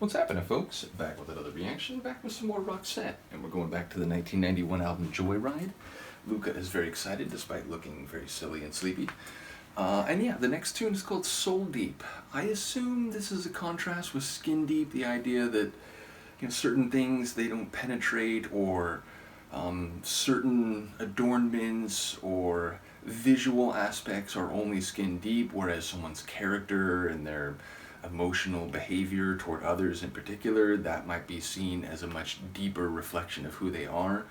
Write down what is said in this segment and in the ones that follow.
What's happening, folks? Back with another reaction, back with some more Roxette, and we're going back to the 1991 album Joyride. Luca is very excited, despite looking very silly and sleepy. And yeah, the next tune is called Soul Deep. I assume this is a contrast with Skin Deep, the idea that certain things they don't penetrate, or certain adornments or visual aspects are only skin deep, whereas someone's character and their emotional behavior toward others in particular, that might be seen as a much deeper reflection of who they are.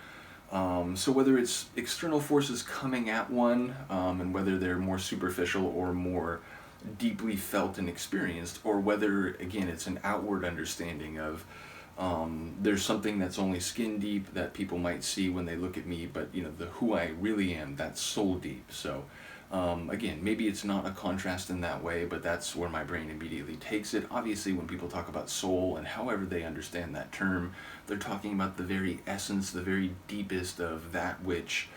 So whether it's external forces coming at one, and whether they're more superficial or more deeply felt and experienced, or whether, again, it's an outward understanding of there's something that's only skin deep that people might see when they look at me, but the who I really am, that's soul deep. So again, maybe it's not a contrast in that way, but that's where my brain immediately takes it. Obviously, when people talk about soul and however they understand that term, they're talking about the very essence, the very deepest of that which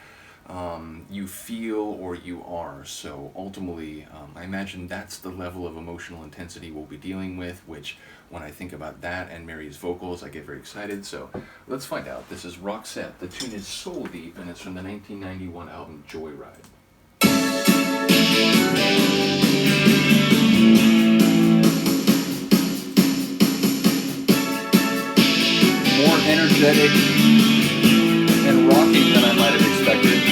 you feel or you are. So ultimately, I imagine that's the level of emotional intensity we'll be dealing with, which when I think about that and Mary's vocals, I get very excited. So let's find out. This is Roxette. The tune is Soul Deep, and it's from the 1991 album Joyride. More energetic and rocking than I might have expected.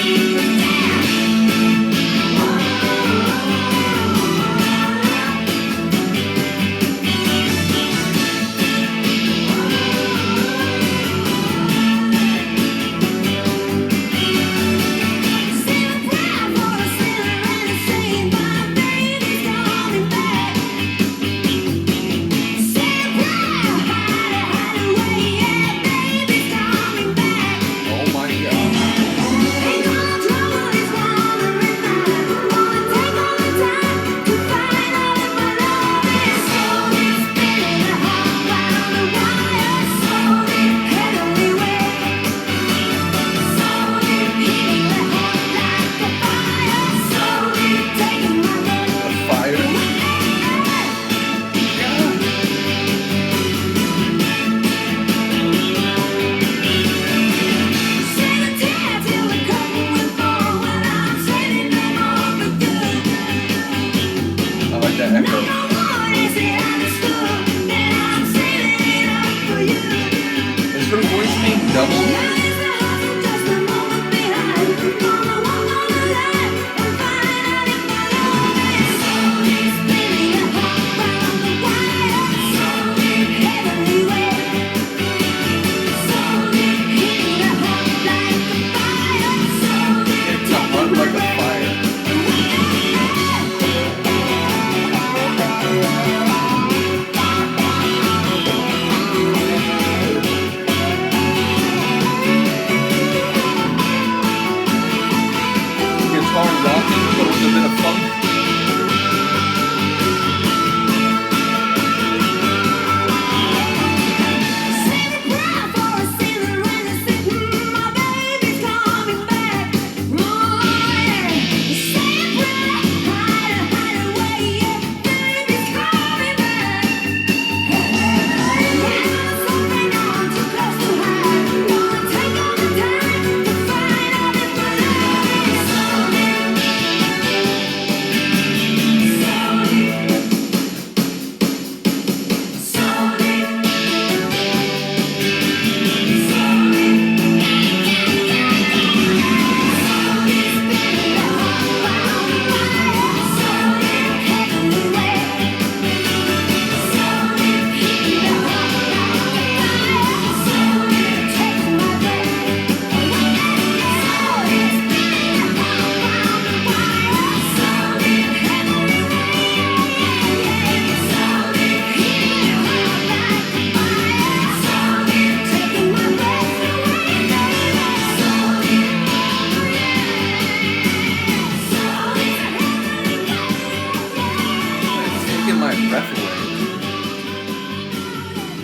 Is her voice being doubled? Breath away.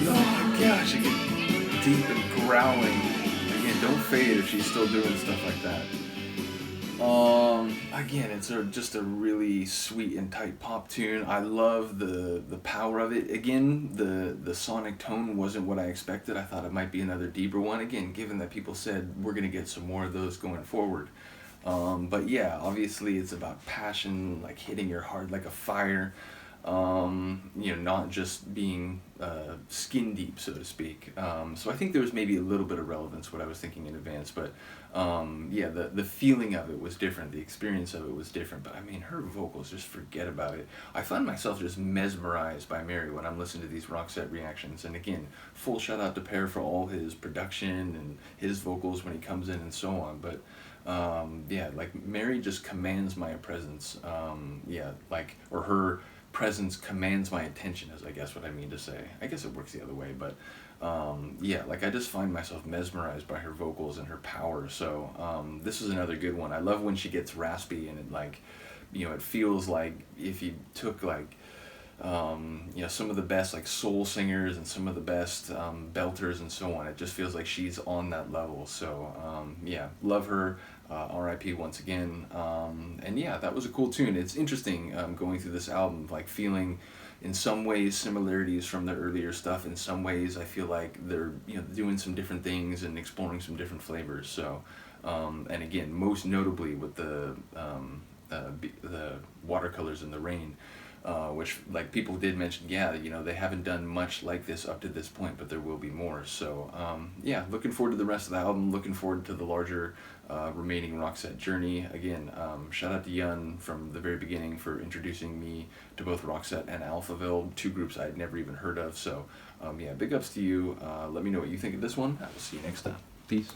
Oh my gosh, it gets deep and growling. Again, don't fade if she's still doing stuff like that. Again, it's just a really sweet and tight pop tune. I love the power of it. Again, the sonic tone wasn't what I expected. I thought it might be another deeper one. Again, given that people said we're gonna get some more of those going forward. But yeah, obviously it's about passion, like hitting your heart like a fire. Not just being skin deep, so to speak. So I think there was maybe a little bit of relevance what I was thinking in advance, but yeah, the feeling of it was different, the experience of it was different. But I mean, her vocals, just forget about it. I find myself just mesmerized by Mary when I'm listening to these Roxette reactions. And again, full shout out to Pear for all his production and his vocals when he comes in and so on. But yeah, like Mary just commands my presence. Yeah, like, or her presence commands my attention is I guess what I mean to say. I guess it works the other way, but yeah, like I just find myself mesmerized by her vocals and her power. So this is another good one. I love when she gets raspy and it like, it feels like if you took like some of the best like soul singers and some of the best belters and so on. It just feels like she's on that level. So yeah, love her. R.I.P. once again. And yeah, that was a cool tune. It's interesting going through this album, like feeling in some ways similarities from the earlier stuff. In some ways, I feel like they're doing some different things and exploring some different flavors. So, and again, most notably with the watercolors in the rain. Which like people did mention, yeah, they haven't done much like this up to this point, but there will be more. So yeah, looking forward to the rest of the album, looking forward to the larger remaining Roxette journey. Again, shout out to Yun from the very beginning for introducing me to both Roxette and Alphaville, two groups I'd never even heard of. So yeah, big ups to you. Let me know what you think of this one. I will see you next time. Peace.